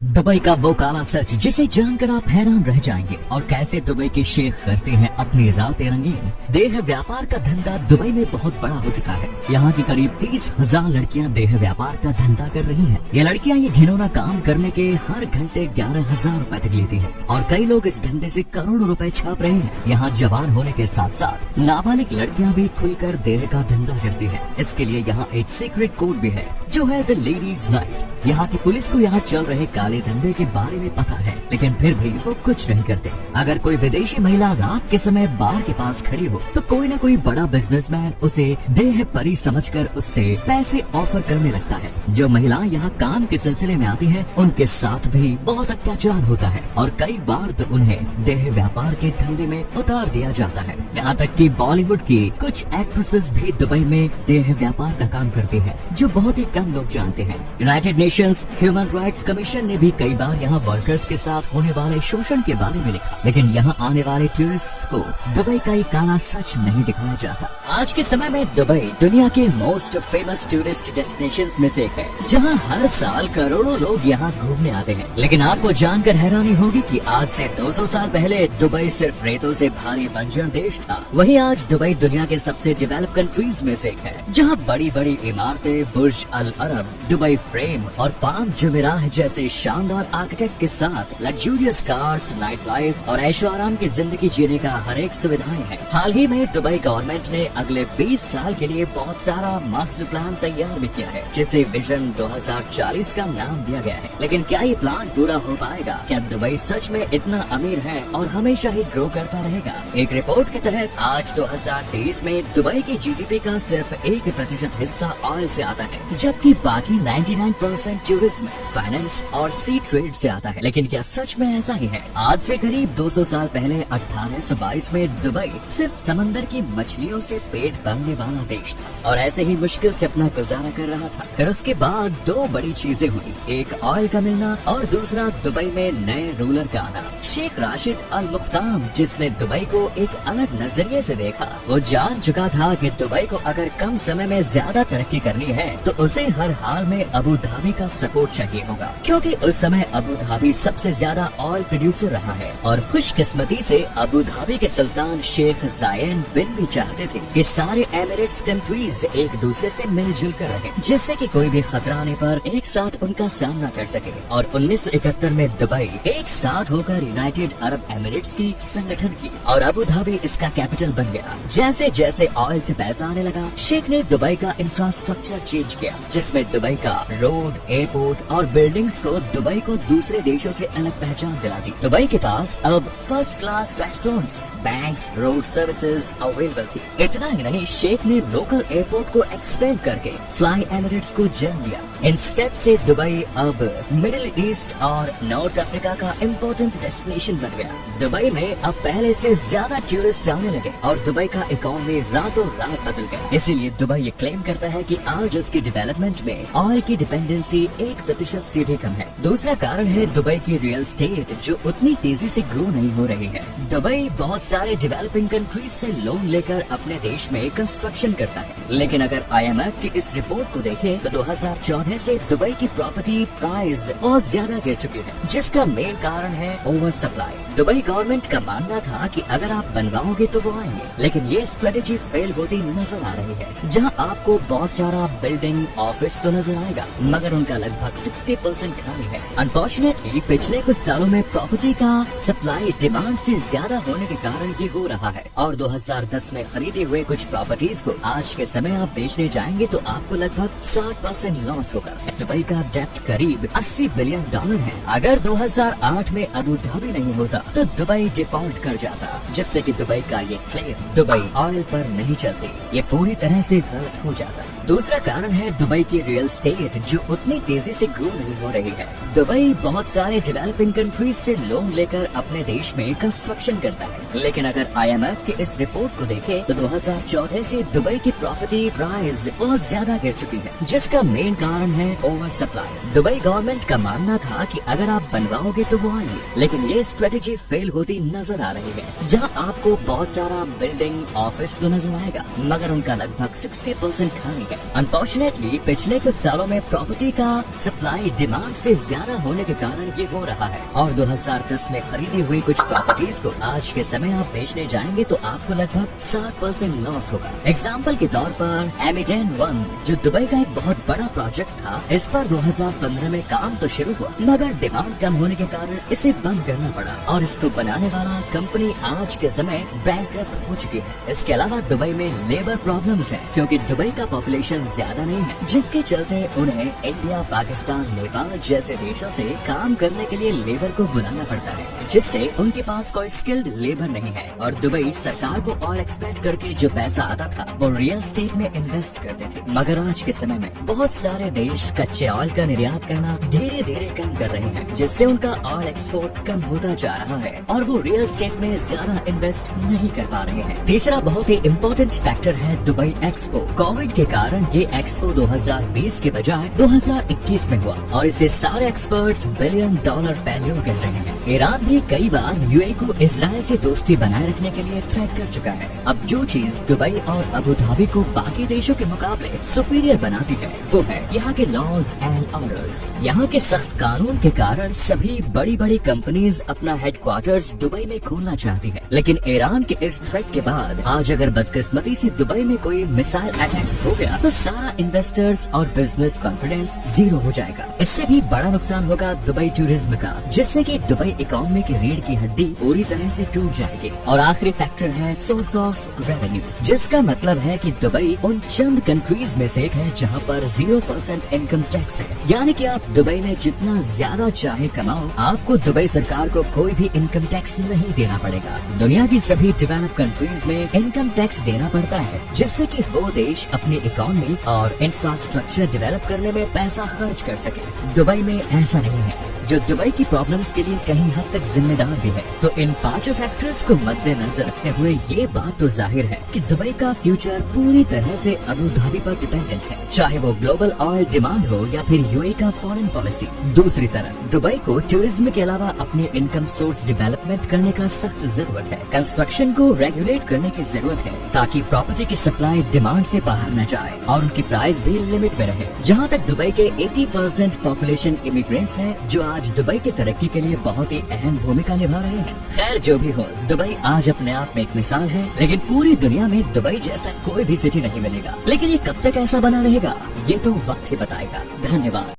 Dubai का वो काला सच जिसे जानकर आप हैरान रह जाएंगे और कैसे दुबई के शेख करते हैं अपनी रातें रंगीन। देह व्यापार का धंधा दुबई में बहुत बड़ा हो चुका है। यहाँ की करीब 30,000 लड़कियाँ देह व्यापार का धंधा कर रही हैं। ये लड़कियाँ ये घिनौना काम करने के हर घंटे 11,000 रूपए तक लेती हैं और कई लोग इस धंधे से करोड़ों रुपए छाप रहे हैं। यहाँ जवान होने के साथ साथ नाबालिग लड़कियाँ भी खुलकर देह का धंधा करती है। इसके लिए यहाँ एक सीक्रेट कोड भी है जो है द लेडीज नाइट। यहाँ की पुलिस को यहाँ चल रहे काले धंधे के बारे में पता है, लेकिन फिर भी वो कुछ नहीं करते। अगर कोई विदेशी महिला रात के समय बार के पास खड़ी हो तो कोई न कोई बड़ा बिजनेसमैन उसे देह परी समझकर उससे पैसे ऑफर करने लगता है। जो महिलाएं यहाँ काम के सिलसिले में आती हैं, उनके साथ भी बहुत अत्याचार होता है और कई बार तो उन्हें देह व्यापार के धंधे में उतार दिया जाता है। यहाँ तक कि बॉलीवुड की कुछ एक्ट्रेसेस भी दुबई में देह व्यापार का काम करती है, जो बहुत ही कम लोग जानते हैं। United Nations human rights commission ने भी कई बार यहाँ वर्कर्स के साथ होने वाले शोषण के बारे में लिखा, लेकिन यहाँ आने वाले टूरिस्ट्स को दुबई का ये काला सच नहीं दिखाया जाता। आज के समय में दुबई दुनिया के मोस्ट फेमस टूरिस्ट डेस्टिनेशंस में से एक है, जहाँ हर साल करोड़ों लोग यहाँ घूमने आते हैं। लेकिन आपको जानकर हैरानी होगी कि आज से 200 साल पहले दुबई सिर्फ रेतों से भारी बंजर देश था। वहीं आज दुबई दुनिया के सबसे डेवलप कंट्रीज में से एक है, जहाँ बड़ी बड़ी इमारतें, बुर्ज अल अरब, दुबई फ्रेम और पाम जुमेराह जैसे शानदार आर्किटेक्ट के साथ लग्जूरियस कार्स, नाइट लाइफ और ऐशो आराम की जिंदगी जीने का हर एक सुविधाएं हैं। हाल ही में दुबई गवर्नमेंट ने अगले 20 साल के लिए बहुत सारा मास्टर प्लान तैयार भी किया है, जिसे विजन 2040 का नाम दिया गया है। लेकिन क्या ये प्लान पूरा हो पाएगा? क्या दुबई सच में इतना अमीर है और हमेशा ही ग्रो करता रहेगा? एक रिपोर्ट के तहत आज 2023 में दुबई की जीडीपी का सिर्फ 1% हिस्सा ऑयल से आता है, जबकि बाकी 99% टूरिज्म, फाइनेंस और सी ट्रेड से आता है। लेकिन क्या सच में ऐसा ही है? आज से करीब 200 साल पहले 1822 में दुबई सिर्फ समंदर की मछलियों से पेट पालने वाला देश था और ऐसे ही मुश्किल से अपना गुजारा कर रहा था। फिर उसके बाद दो बड़ी चीजें हुई, एक ऑयल का मिलना और दूसरा दुबई में नए रूलर का आना, शेख राशिद अल मुख्ताम, जिसने दुबई को एक अलग नजरिए से देखा। वो जान चुका था कि दुबई को अगर कम समय में ज्यादा तरक्की करनी है तो उसे हर हाल में अबू धाबी का सपोर्ट चाहिए होगा, क्योंकि उस समय अबू धाबी सबसे ज्यादा ऑयल प्रोड्यूसर रहा है। और खुशकिस्मती से अबू धाबी के सुल्तान शेख जायद बिन भी चाहते थे कि सारे एमिरेट्स कंट्रीज एक दूसरे से मिलजुल कर रहे, जिससे कि कोई भी खतरा आने पर एक साथ उनका सामना कर सके। और 1971 में दुबई एक साथ होकर यूनाइटेड अरब एमिरेट्स की संगठन की और अबू धाबी इसका कैपिटल बन गया। जैसे जैसे ऑयल से पैसा आने लगा, शेख ने दुबई का इंफ्रास्ट्रक्चर चेंज किया, जिसमें दुबई का रोड, एयरपोर्ट और बिल्डिंग्स को दुबई को दूसरे देशों से अलग पहचान दिला दी। दुबई के पास अब first class restaurants, banks, road services available थी। इतना ही नहीं, शेख ने लोकल एयरपोर्ट को एक्सपेंड करके फ्लाई एमिरेट्स को जन्म दिया। इन स्टेप से दुबई अब मिडिल ईस्ट और नॉर्थ अफ्रीका का इम्पोर्टेंट डेस्टिनेशन बन गया। दुबई में अब पहले से ज्यादा टूरिस्ट आने लगे और दुबई का इकोनॉमी रातों रात बदल गया। इसीलिए दुबई ये क्लेम करता है कि आज उसकी डेवलपमेंट में ऑयल की डिपेंडेंसी 1% से भी कम है। दूसरा कारण है दुबई की रियल स्टेट, जो उतनी तेजी से ग्रो नहीं हो रही है। दुबई बहुत सारे डेवलपिंग कंट्रीज से लोन लेकर अपने देश में कंस्ट्रक्शन करता है, लेकिन अगर IMF की इस रिपोर्ट को देखें तो 2014 से दुबई की प्रॉपर्टी प्राइस बहुत ज्यादा गिर चुकी है, जिसका मेन कारण है ओवर सप्लाई। दुबई गवर्नमेंट का मानना था कि अगर आप बनवाओगे तो वो आएंगे, लेकिन ये स्ट्रेटेजी फेल होती नजर आ रही है। जहां आपको बहुत सारा बिल्डिंग, ऑफिस तो नजर आएगा, मगर उनका लगभग 60% खाली है। अनफॉर्चुनेटली पिछले कुछ सालों में प्रॉपर्टी का सप्लाई डिमांड से ज्यादा होने के कारण ये हो रहा है और 2010 में खरीदे हुए कुछ प्रॉपर्टीज को आज के समय आप बेचने जाएंगे तो आपको लगभग 60% लॉस होगा। दुबई का डेब्ट करीब $80 बिलियन है। अगर 2008 में अबू धाबी नहीं होता तो दुबई डिफॉल्ट कर जाता, जिससे कि दुबई का ये क्लेम दुबई ऑयल पर नहीं चलती, ये पूरी तरह से गलत हो जाता। दूसरा कारण है दुबई की रियल स्टेट, जो उतनी तेजी से ग्रो नहीं हो रही है। दुबई बहुत सारे डेवलपिंग कंट्रीज से लोन लेकर अपने देश में कंस्ट्रक्शन करता है, लेकिन अगर IMF की इस रिपोर्ट को देखें तो 2014 से दुबई की प्रॉपर्टी प्राइस बहुत ज्यादा गिर चुकी है, जिसका मेन कारण है ओवर सप्लाई। दुबई गवर्नमेंट का मानना था कि अगर आप बनवाओगे तो वो आएंगे, लेकिन ये स्ट्रेटेजी फेल होती नजर आ रही है। जहां आपको बहुत सारा बिल्डिंग, ऑफिस तो नजर आएगा, मगर उनका लगभग 60% खाली है। है। अनफॉर्चुनेटली पिछले कुछ सालों में प्रॉपर्टी का सप्लाई डिमांड से ज्यादा होने के कारण ये हो रहा है और 2010 में खरीदी हुई कुछ प्रॉपर्टीज को आज के समय आप बेचने जाएंगे तो आपको लगभग 60% लॉस होगा। एग्जाम्पल के तौर पर एमिडेन 1 जो दुबई का एक बहुत बड़ा प्रोजेक्ट था, इस पर 2015 में काम तो शुरू हुआ मगर डिमांड कम होने के कारण इसे बंद करना पड़ा और इसको बनाने वाला कंपनी आज के समय बैंकरप्ट हो चुकी है। इसके अलावा दुबई में लेबर प्रॉब्लम्स है क्योंकि दुबई का पॉपुलेशन ज्यादा नहीं है, जिसके चलते उन्हें इंडिया, पाकिस्तान, नेपाल जैसे देशों से काम करने के लिए लेबर को बुलाना पड़ता है, जिससे उनके पास कोई स्किल्ड लेबर नहीं है। और दुबई सरकार को और एक्सपेक्ट करके जो पैसा आता था वो रियल एस्टेट में इन्वेस्ट करते थे। मगर आज के समय में बहुत सारे देश कच्चे ऑयल का निर्यात करना धीरे धीरे कम कर रहे हैं, जिससे उनका ऑयल एक्सपोर्ट कम होता जा रहा है और वो रियल एस्टेट में ज्यादा इन्वेस्ट नहीं कर पा रहे हैं। तीसरा बहुत ही इम्पोर्टेंट फैक्टर है दुबई एक्सपो। कोविड के कारण ये एक्सपो 2020 के बजाय 2021 में हुआ और इसे सारे एक्सपर्ट्स $1 बिलियन वैल्यू कह रहे हैं। ईरान भी कई बार यूएई को इजराइल से दोस्ती बनाए रखने के लिए थ्रेट कर चुका है। अब जो चीज दुबई और अबू धाबी को बाकी देशों के मुकाबले सुपीरियर बनाती है वो है यहाँ के लॉज एंड ऑर्डर्स। यहाँ के सख्त कानून के कारण सभी बड़ी बड़ी कंपनीज अपना हेडक्वार्टर्स दुबई में खोलना चाहती है, लेकिन ईरान के इस थ्रेट के बाद आज अगर बदकिस्मती से दुबई में कोई मिसाइल अटैक्स हो गया तो सारा इन्वेस्टर्स और बिजनेस कॉन्फिडेंस जीरो हो जाएगा। इससे भी बड़ा नुकसान होगा दुबई टूरिज्म का, जिससे कि दुबई इकोनॉमी की रीढ़ की हड्डी पूरी तरह से टूट जाएगी। और आखिरी फैक्टर है सोर्स ऑफ रेवेन्यू, जिसका मतलब है कि दुबई उन चंद कंट्रीज में से एक है जहां पर 0% इनकम टैक्स है, यानी कि आप दुबई में जितना ज्यादा चाहे कमाओ, आपको दुबई सरकार को कोई भी इनकम टैक्स नहीं देना पड़ेगा। दुनिया की सभी डेवलप कंट्रीज में इनकम टैक्स देना पड़ता है, जिससे कि वो देश अपनी इकोनॉमी और इंफ्रास्ट्रक्चर डेवलप करने में पैसा खर्च कर सके। दुबई में ऐसा नहीं है, जो दुबई की प्रॉब्लम्स के लिए कहीं हद तक जिम्मेदार भी है। तो इन पांचों फैक्टर्स को मद्देनजर रखते हुए ये बात तो जाहिर है कि दुबई का फ्यूचर पूरी तरह से अबू धाबी पर डिपेंडेंट है, चाहे वो ग्लोबल ऑयल डिमांड हो या फिर यूएई का फॉरेन पॉलिसी। दूसरी तरफ दुबई को टूरिज्म के अलावा अपनी इनकम सोर्स डेवलपमेंट करने का सख्त जरूरत है। कंस्ट्रक्शन को रेगुलेट करने की जरूरत है ताकि प्रॉपर्टी की सप्लाई डिमांड से बाहर न जाए और उनकी प्राइस भी लिमिट में रहे। जहाँ तक दुबई के 80% पॉपुलेशन इमिग्रेंट्स हैं जो आज दुबई की तरक्की के लिए बहुत ही अहम भूमिका निभा रहे हैं। खैर जो भी हो, दुबई आज अपने आप में एक मिसाल है, लेकिन पूरी दुनिया में दुबई जैसा कोई भी सिटी नहीं मिलेगा। लेकिन ये कब तक ऐसा बना रहेगा ये तो वक्त ही बताएगा। धन्यवाद।